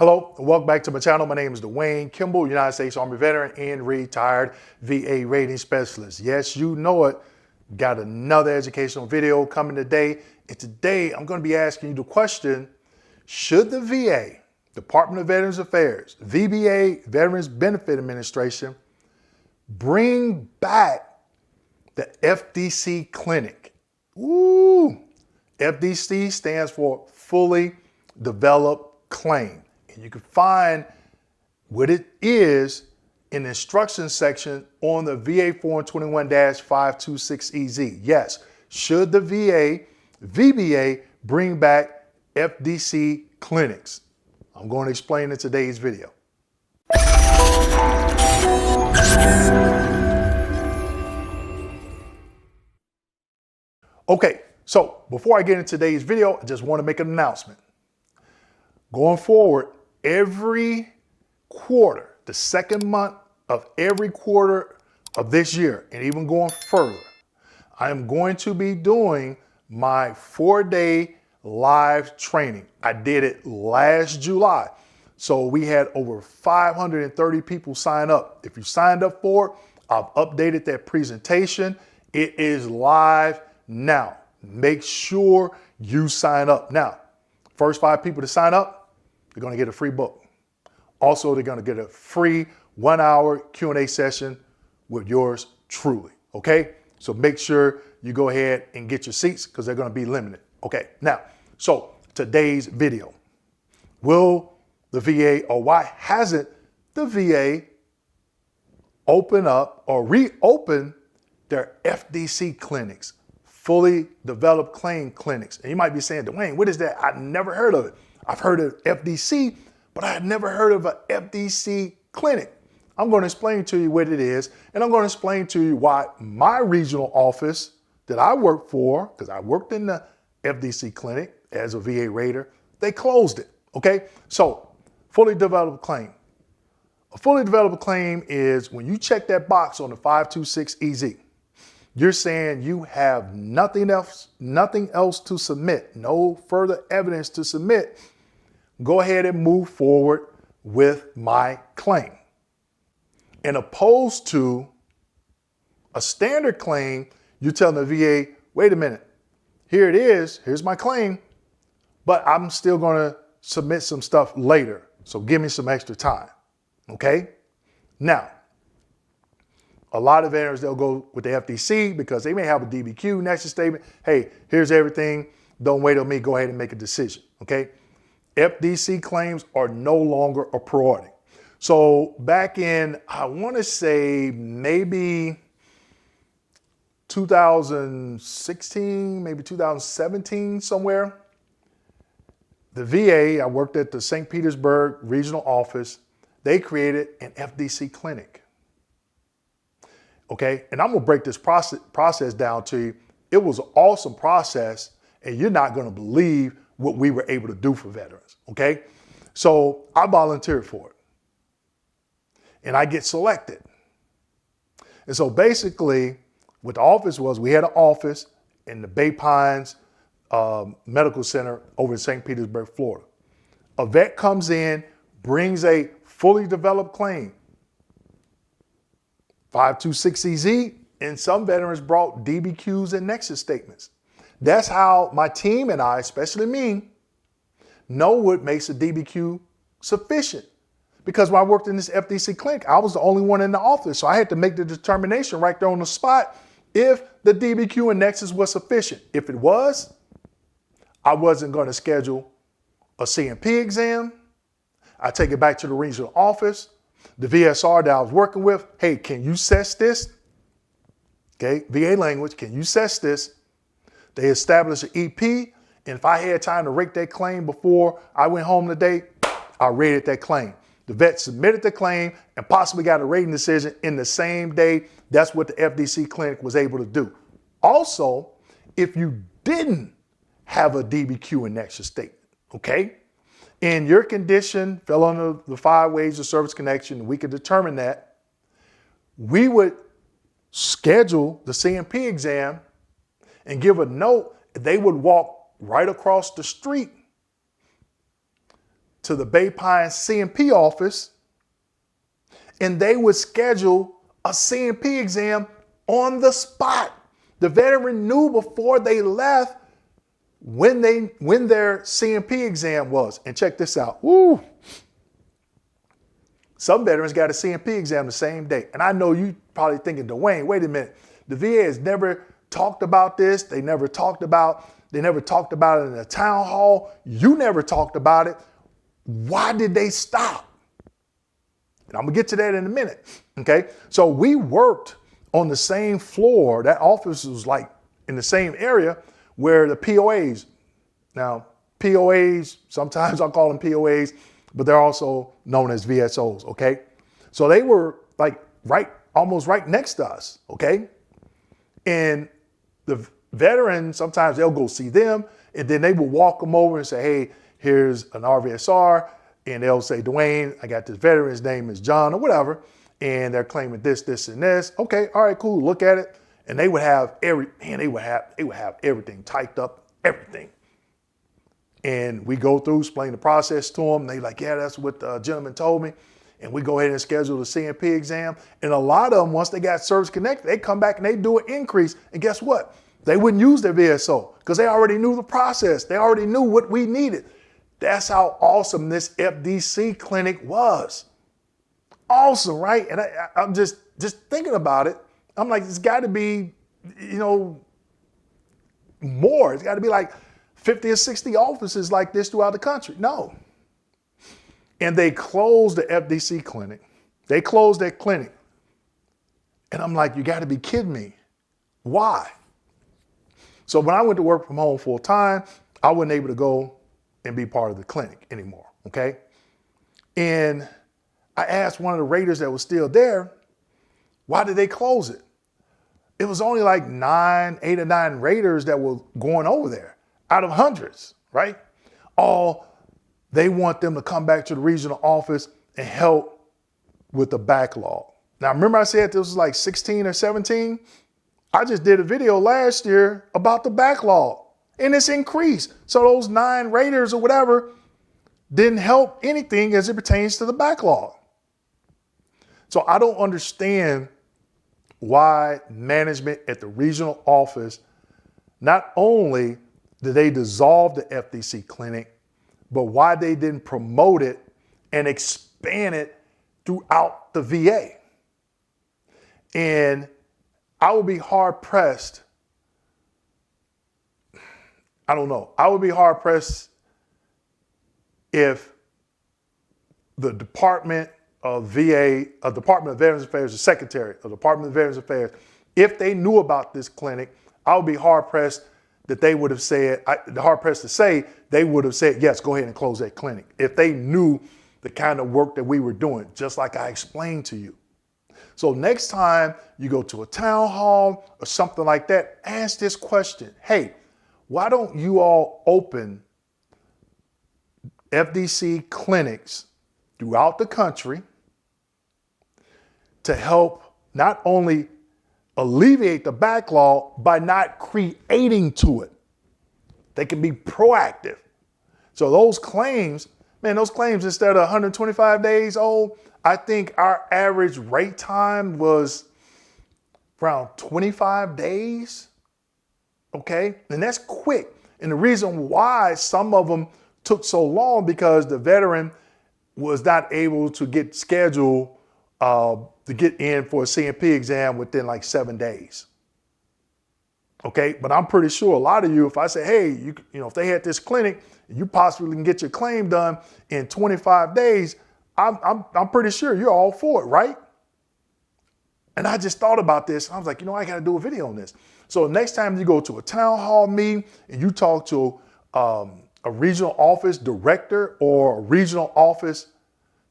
Hello, and welcome back to my channel. My name is Dwayne Kimball, United States Army veteran and retired VA rating specialist. Yes, you know it. Got another educational video coming today. And today I'm going to be asking you the question, should the VA, Department of Veterans Affairs, VBA, Veterans Benefit Administration, bring back the FDC Clinic? Ooh, FDC stands for Fully Developed Claim. And you can find what it is in the instructions section on the VA Form 21-526EZ. Yes, should the VBA bring back FDC clinics? I'm going to explain in today's video. Okay, so before I get into today's video, I just want to make an announcement. Going forward, every quarter, the second month of every quarter of this year, and even going further, I am going to be doing my 4-day live training. I did it last July. So we had over 530 people sign up. If you signed up for it, I've updated that presentation. It is live now. Make sure you sign up. Now, first 5 people to sign up, they're going to get a free book. Also, they're going to get a free 1-hour Q&A session with yours truly. Okay? So make sure you go ahead and get your seats because they're going to be limited. Okay. Now, so today's video. Will the VA, or why hasn't the VA open up or reopen their FDC clinics, fully developed claim clinics? And you might be saying, Dwayne, what is that? I've never heard of it. I've heard of FDC, but I had never heard of an FDC clinic. I'm going to explain to you what it is, and I'm going to explain to you why my regional office that I work for, because I worked in the FDC clinic as a VA rater, they closed it. Okay, so fully developed claim. A fully developed claim is when you check that box on the 526EZ, you're saying you have nothing else to submit, no further evidence to submit. Go ahead and move forward with my claim. And opposed to a standard claim, you're telling the VA, wait a minute, here it is, here's my claim, but I'm still going to submit some stuff later. So give me some extra time. Okay? Now, a lot of veterans, they'll go with the FDC because they may have a DBQ Nexus statement. Hey, here's everything. Don't wait on me. Go ahead and make a decision. Okay? FDC claims are no longer a priority. So back in, I want to say maybe 2016, maybe 2017 somewhere, the VA, I worked at the St. Petersburg regional office, they created an FDC clinic. Okay, and I'm gonna break this process down to you. It was an awesome process, and you're not gonna believe what we were able to do for veterans, okay? So I volunteered for it, and I get selected. And so basically, what the office was, we had an office in the Bay Pines Medical Center over in St. Petersburg, Florida. A vet comes in, brings a fully developed claim, 526EZ, and some veterans brought DBQs and Nexus statements. That's how my team and I, especially me, know what makes a DBQ sufficient. Because when I worked in this FDC clinic, I was the only one in the office. So I had to make the determination right there on the spot if the DBQ and Nexus was sufficient. If it was, I wasn't going to schedule a CMP exam. I take it back to the regional office. The VSR that I was working with, hey, can you assess this? Okay, VA language, can you assess this? They established an EP, and if I had time to rate that claim before I went home today, I rated that claim. The vet submitted the claim and possibly got a rating decision in the same day. That's what the FDC clinic was able to do. Also, if you didn't have a DBQ and Nexus statement, okay, and your condition fell under the 5 ways of service connection, we could determine that, we would schedule the CMP exam and give a note. They would walk right across the street to the Bay Pine CMP office, and they would schedule a CMP exam on the spot. The veteran knew before they left when their CMP exam was. And check this out. Woo! Some veterans got a CMP exam the same day. And I know you probably thinking, Dwayne, wait a minute. The VA has never talked about this. They never talked about it in a town hall. You never talked about it. Why did they stop? And I'm gonna get to that in a minute, okay? So we worked on the same floor. That office was like in the same area where the POAs, now POAs, sometimes I'll call them POAs, but they're also known as VSOs, okay? So they were like almost right next to us, okay? And the veterans, sometimes they'll go see them, and then they will walk them over and say, hey, here's an RVSR, and they'll say, Dwayne, I got this veteran, his name is John or whatever, and they're claiming this, this, and this. Okay, all right, cool, look at it. And they would have they would have everything typed up, everything. And we go through, explain the process to them. They like, yeah, that's what the gentleman told me. And we go ahead and schedule the CMP exam. And a lot of them, once they got service connected, they come back and they do an increase. And guess what? They wouldn't use their VSO because they already knew the process. They already knew what we needed. That's how awesome this FDC clinic was. Awesome, right? And I'm just thinking about it. I'm like, it's got to be, more. It's got to be like 50 or 60 offices like this throughout the country. No. And they closed the FDC clinic. They closed that clinic. And I'm like, you got to be kidding me. Why? So when I went to work from home full time, I wasn't able to go and be part of the clinic anymore, okay? And I asked one of the raters that was still there, why did they close it? It was only like 8 or 9 raters that were going over there out of hundreds, right? They want them to come back to the regional office and help with the backlog. Now, remember I said this was like 16 or 17? I just did a video last year about the backlog and it's increased. So those 9 raters or whatever didn't help anything as it pertains to the backlog. So I don't understand why management at the regional office, not only did they dissolve the FDC clinic, but why they didn't promote it and expand it throughout the VA. And I would be hard pressed. I don't know. I would be hard pressed if the Department of Department of Veterans Affairs, the Secretary of the Department of Veterans Affairs, if they knew about this clinic, I would be hard pressed that they would have said, hard pressed to say, they would have said, yes, go ahead and close that clinic. If they knew the kind of work that we were doing, just like I explained to you. So next time you go to a town hall or something like that, ask this question. Hey, why don't you all open FDC clinics throughout the country to help not only alleviate the backlog by not creating to it. They can be proactive. So those claims instead of 125 days old, I think our average rate time was around 25 days. Okay, and that's quick. And the reason why some of them took so long because the veteran was not able to get scheduled to get in for a CMP exam within like 7 days. Okay, but I'm pretty sure a lot of you, if I say, hey, if they had this clinic, you possibly can get your claim done in 25 days, I'm pretty sure you're all for it, right? And I just thought about this. I was like, I got to do a video on this. So next time you go to a town hall meeting and you talk to a regional office director or a regional office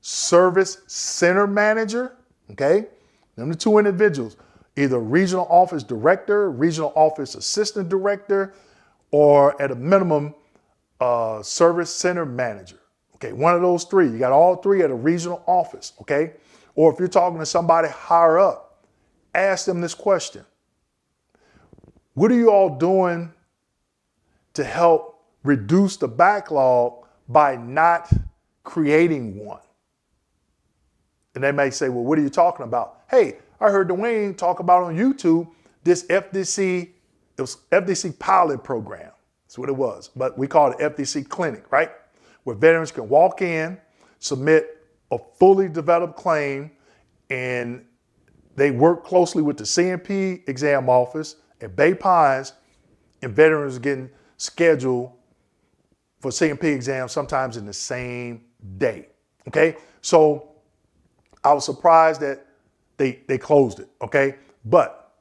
service center manager, okay? Them the 2 individuals, either regional office director, regional office assistant director, or at a minimum, service center manager. Okay, one of those 3. You got all 3 at a regional office, okay? Or if you're talking to somebody higher up, ask them this question. What are you all doing to help reduce the backlog by not creating one. And they may say, well, what are you talking about? Hey, I heard Dwayne talk about on YouTube this FDC, it was FDC pilot program. That's what it was. But we call it FDC Clinic, right? Where veterans can walk in, submit a fully developed claim, and they work closely with the CMP exam office at Bay Pines, and veterans are getting scheduled for CMP exams sometimes in the same day, okay? So I was surprised that they closed it, okay? But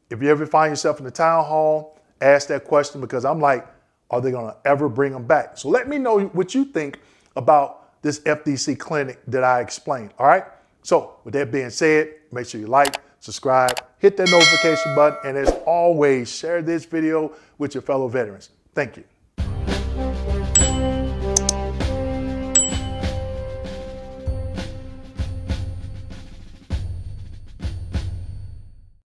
if you ever find yourself in the town hall, ask that question, because I'm like, are they gonna ever bring them back? So let me know what you think about this FDC clinic that I explained, all right? So with that being said, make sure you like, subscribe, hit that notification button, and as always, share this video with your fellow veterans. Thank you.